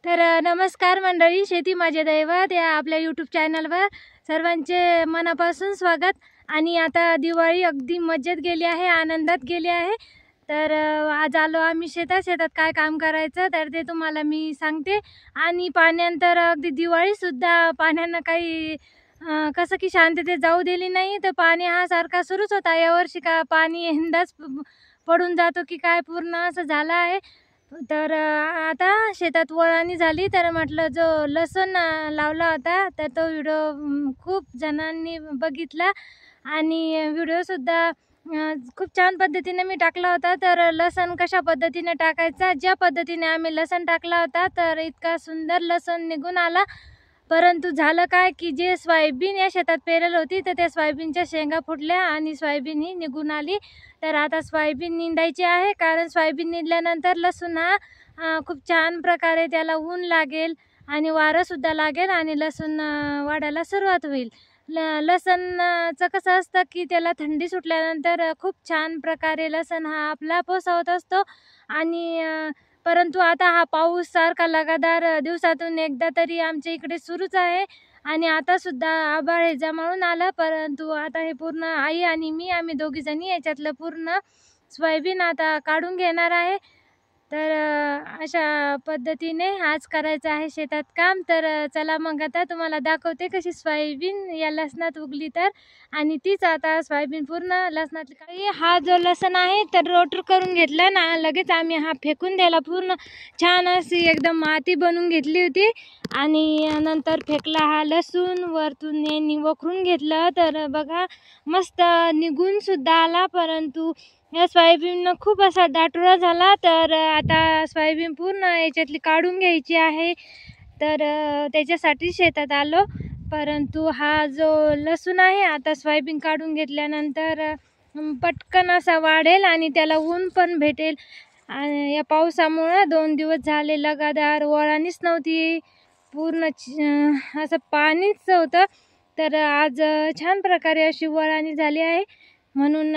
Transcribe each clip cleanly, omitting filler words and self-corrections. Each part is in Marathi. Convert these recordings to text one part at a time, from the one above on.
नमस्कार मंडळी, शेती माझे दैवत या आपल्या यूट्यूब चॅनलवर सर्वांचे मनापासून स्वागत। आणि आता दिवाळी अगदी मजेत गेली आहे, आनंदात गेली आहे। आज आलो आम्ही शेतात काय काम करायचं तर ते तुम्हाला मी सांगते। आणि पाण्यानंतर अगदी दिवाळी सुद्धा पाण्यानं काही कसं की शांततेत जाऊ दिली नाही। तर पाणी हा सारखा सुरूच होता। यावर्षी का पाणी यंदाच पडून जातो की काय पूर्ण असं झालं आहे। आता शेतात वळणी झाली तर म्हटलं जो लसूण लावला होता तर तो व्हिडिओ खूप जणांनी बघितला आणि व्हिडिओ सुद्धा खूप छान पद्धतीने मी टाकला होता। तर लसूण कशा पद्धतीने टाकायचा, ज्या पद्धतीने आम्ही लसूण टाकला होता तर इतका सुंदर लसूण निघून आला। परंतु झालं काय की जे सोयाबीन या शेतात पेरलं होती तर त्या सोयाबीनच्या शेंगा फुटल्या आणि सोयाबीन ही निघून आली। तर आता सोयाबीन निंदायची आहे, कारण सोयाबीन निंदल्यानंतर लसूण हा खूप छान प्रकारे त्याला ऊन लागेल आणि वारं सुद्धा लागेल आणि लसूण वाढायला सुरुवात होईल। लसणाचं कसं असतं की त्याला थंडी सुटल्यानंतर खूप छान प्रकारे लसूण हा आपला पोसावत असतो। आणि परंतु आता हा पाऊस सारखा लगातार दिवसातून एकदा तरी आमच्या इकडे सुरूच आहे आणि आता सुद्धा आभाळ हे जमावून आलं। परंतु आता हे पूर्ण आई आणि मी आम्ही दोघी जणी याच्यातलं पूर्ण सोयाबीन आता काढून घेणार आहे। अशा पद्धतीने आज करायचं आहे शेतात काम। चला मग आता तुम्हाला दाखवते कशी सोयाबीन या लसणात उगली तर। आणि तीच आता सोयाबीन पूर्ण लसणातली हा जो लसण आहे तर रोटर करून घेतला ना, लगेच आम्ही हा फेकून द्यायला पूर्ण छान अशी एकदम माती बनवून घेतली होती आणि नंतर फेकला हा लसूण वरतून वखरून घेतलं तर बघा मस्त निघून सुद्धा आला। परंतु या सोयाबीन खूप असा दाटुरा झाला। तर आता सोयाबीन पूर्ण याच्यातली काढून घ्यायची आहे। त्याच्यासाठी शेतात आलो। परंतु हा जो लसूण आहे आता सोयाबीन काढून घेतल्यानंतर पटकन असा वाढेल आणि त्याला ऊन पण भेटेल। आणि या पावसामुळे 2 दिवस झाले लगातार वळणीच नव्हती, पूर्ण असं पाणीच होतं। तर आज छान प्रकारे अशी वळणी झाली आहे, म्हणून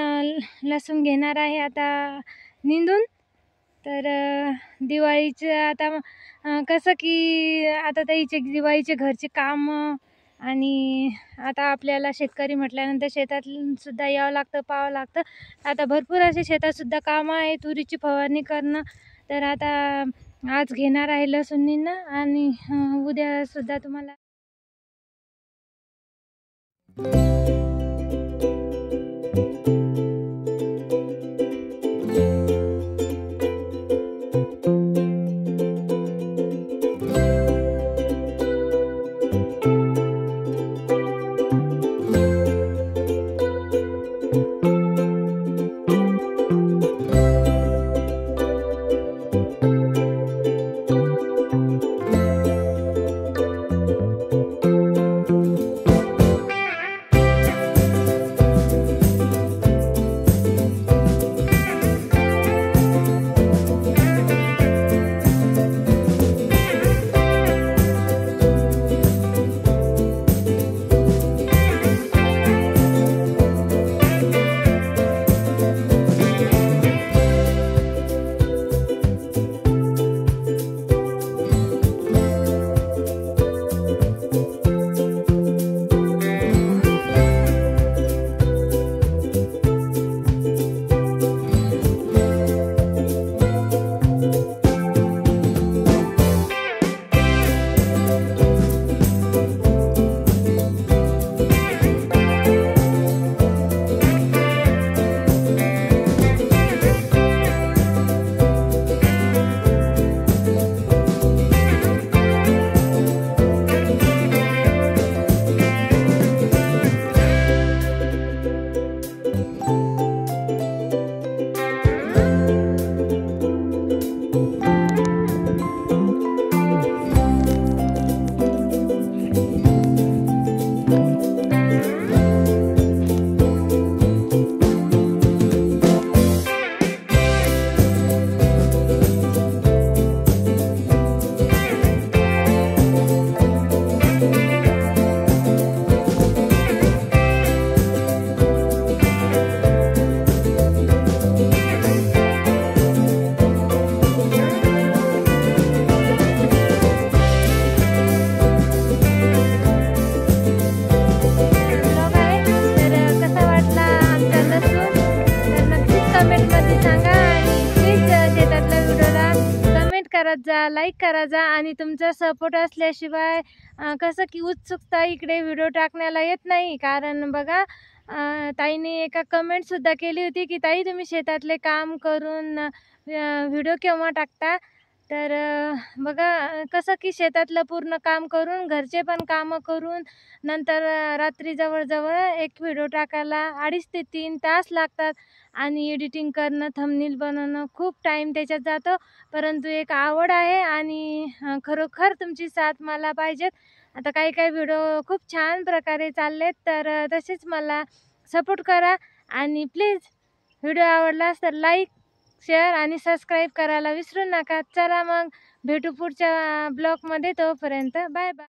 लसूण घेणार आहे आता निंदून। दिवाळीचं आता कसं की आता त्याचे दिवाळीचे घरचे काम आणि आता आपल्याला शेतकरी म्हटल्यानंतर शेतात सुद्धा यावं लागतं, पाहावं लागतं। आता भरपूर असे शेतात सुद्धा कामं आहे, तुरीची फवारणी करणं। तर आता आज घेणार आहे लसूण निंदणं आणि उद्या सुद्धा तुम्हाला करत जा, लाईक करा जा. आणि तुमचा सपोर्ट असल्याशिवाय कसं की उत्सुकता इकडे व्हिडिओ टाकण्याला येत नाही. कारण बघा ताईने एका कमेंटसुद्धा केली होती की ताई तुम्ही शेतातले काम करून व्हिडिओ केव्हा टाकता. तर बघा कसं की शेतातलं पूर्ण काम करून घरचे पण कामं करून नंतर रात्री जवळजवळ एक व्हिडिओ टाकायला 2.5 ते 3 तास लागतात. आणि एडिटिंग करणं, थंबनेल बनवणं खूप टाईम त्याच्यात जातो. परंतु एक आवड आहे आणि खरोखर तुमची साथ मला पाहिजेत. आता काही काही व्हिडिओ खूप छान प्रकारे चाललेत, तर तसेच मला सपोर्ट करा. आणि प्लीज व्हिडिओ आवडलास तर लाईक, शेअर आणि सबस्क्राईब करायला विसरू नका. चला मग भेटू पुढच्या ब्लॉगमध्ये. तोपर्यंत बाय बाय.